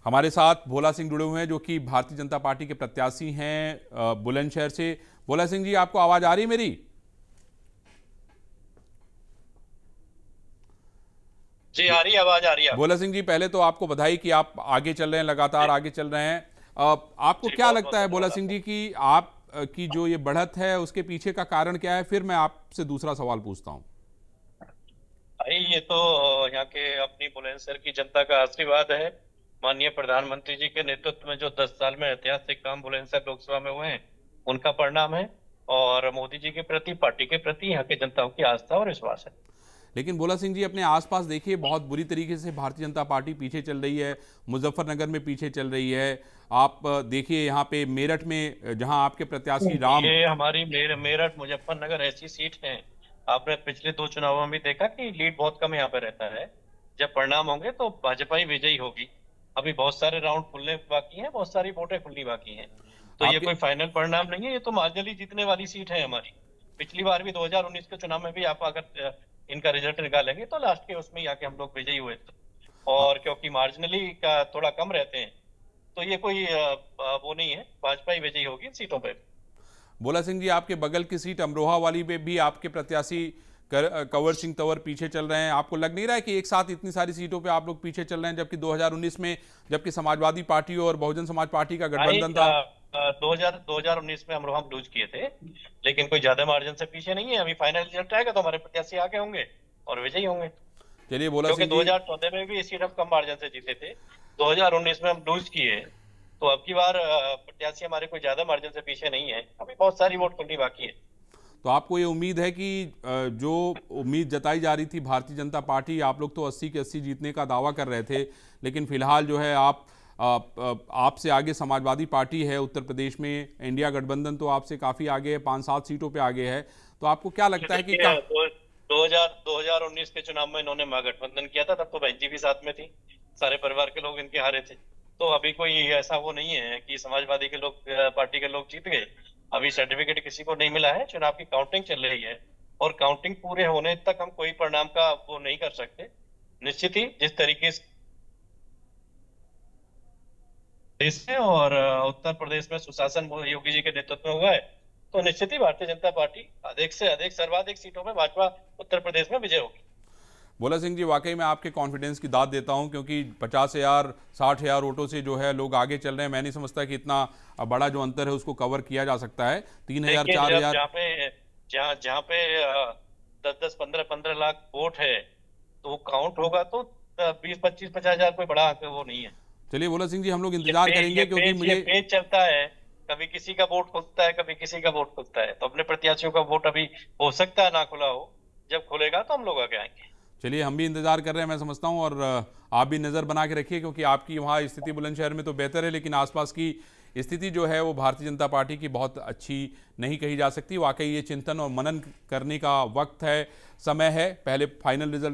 हमारे साथ भोला सिंह जुड़े हुए हैं जो कि भारतीय जनता पार्टी के प्रत्याशी हैं बुलंदशहर से। भोला सिंह जी, आपको आवाज आ रही मेरी? जी आ रही है, आवाज आ रही है भोला आपकी। सिंह जी, पहले तो आपको बधाई कि आप आगे चल रहे हैं, लगातार जी आगे चल रहे हैं। आपको जी, क्या बहुत बहुत लगता है भोला धन्यवाद सिंह आपका। जी कि आप की जो ये बढ़त है उसके पीछे का कारण क्या है? फिर मैं आपसे दूसरा सवाल पूछता हूं। भाई ये तो यहाँ के अपनी बुलंदशहर की जनता का आशीर्वाद है। माननीय प्रधानमंत्री जी के नेतृत्व में जो 10 साल में ऐतिहासिक काम बुलंदशहर लोकसभा में हुए हैं, उनका परिणाम है। और मोदी जी के प्रति, पार्टी के प्रति यहाँ के जनताओं की आस्था और विश्वास है। लेकिन भोला सिंह जी, अपने आसपास देखिए, बहुत बुरी तरीके से भारतीय जनता पार्टी पीछे चल रही है। मुजफ्फरनगर में पीछे चल रही है। आप देखिए यहाँ पे मेरठ में जहां आपके प्रत्याशी राम। ये हमारी मेरठ मुजफ्फरनगर ऐसी सीट है। आपने पिछले 2 चुनावों में भी देखा कि लीड बहुत कम यहाँ पे रहता है। जब परिणाम होंगे तो भाजपा ही विजयी होगी। अभी बहुत सारे राउंड खुलने बाकी हैं, बहुत सारी वोटें खुलनी बाकी हैं। तो ये आपके कोई फाइनल परिणाम नहीं है, ये तो मार्जिनली जीतने वाली सीट है हमारी। पिछली बार भी 2019 के चुनाव में भी आप अगर इनका रिजल्ट निकालेंगे तो लास्ट के उसमें आके हम लोग विजयी हुए थे। और क्योंकि मार्जिनली का थोड़ा कम रहते हैं, तो ये कोई वो नहीं है, भाजपा ही विजयी होगी इन सीटों पे। भोला सिंह जी, आपके बगल की सीट अमरोहा वाली पे भी आपके प्रत्याशी कंवर सिंह तंवर पीछे चल रहे हैं। आपको लग नहीं रहा है कि एक साथ इतनी सारी सीटों पे आप लोग पीछे चल रहे हैं, जबकि 2019 में जबकि समाजवादी पार्टी और बहुजन समाज पार्टी का भाई गठबंधन था? 2019 में हम लूज किए थे, लेकिन कोई ज्यादा मार्जिन से पीछे नहीं है। अभी फाइनल रिजल्ट आएगा तो हमारे प्रत्याशी आगे होंगे और विजयी होंगे। चलिए भोला क्योंकि सिंह जी। 2014 में भी इसी तरफ कम मार्जिन से जीते थे, 2019 में हम लूज किए। तो अब की बार प्रत्याशी हमारे कोई ज्यादा मार्जिन से पीछे नहीं है। अभी बहुत सारी वोट खुलनी बाकी है। तो आपको ये उम्मीद है कि जो उम्मीद जताई जा रही थी भारतीय जनता पार्टी, आप लोग तो 80 के 80 जीतने का दावा कर रहे थे, लेकिन फिलहाल जो है आपसे आगे समाजवादी पार्टी है उत्तर प्रदेश में। इंडिया गठबंधन तो आपसे काफी आगे है, 5-7 सीटों पे आगे है। तो आपको क्या ये लगता है कि देखिए, 2019 के चुनाव में इन्होंने महागठबंधन किया था, तब तो बहन जी भी साथ में थी। सारे परिवार के लोग इनके हारे थे। तो अभी कोई ऐसा वो नहीं है कि समाजवादी के लोग, पार्टी के लोग जीत गए। अभी सर्टिफिकेट किसी को नहीं मिला है, चुनाव की काउंटिंग चल रही है। और काउंटिंग पूरे होने तक हम कोई परिणाम का वो नहीं कर सकते। निश्चित ही जिस तरीके से देश में और उत्तर प्रदेश में सुशासन योगी जी के नेतृत्व में हुआ है, तो निश्चित ही भारतीय जनता पार्टी अधिक से अधिक सर्वाधिक सीटों में भाजपा उत्तर प्रदेश में विजय होगी। भोला सिंह जी, वाकई मैं आपके कॉन्फिडेंस की दाद देता हूं, क्योंकि 50,000 60,000 वोटों से जो है लोग आगे चल रहे हैं। मैं नहीं समझता कि इतना बड़ा जो अंतर है उसको कवर किया जा सकता है। 3,000 देखिए, जब 4,000। जहाँ जहाँ पे 10-10 15-15 लाख वोट है, तो वो काउंट होगा तो 20-25-50 हजार कोई बड़ा आंकड़ा वो नहीं है। चलिए भोला सिंह जी, हम लोग इंतजार ये करेंगे, क्योंकि पेज ये मुझे। पेज चलता है। कभी किसी का वोट खुलता है, कभी किसी का वोट खुलता है। तो अपने प्रत्याशियों का वोट अभी हो सकता है ना खुला हो। जब खुलेगा तो हम लोग आगे आएंगे। चलिए, हम भी इंतजार कर रहे हैं, मैं समझता हूं। और आप भी नज़र बना के रखिए, क्योंकि आपकी वहाँ स्थिति बुलंदशहर में तो बेहतर है, लेकिन आसपास की स्थिति जो है वो भारतीय जनता पार्टी की बहुत अच्छी नहीं कही जा सकती। वाकई ये चिंतन और मनन करने का वक्त है, समय है। पहले फाइनल रिजल्ट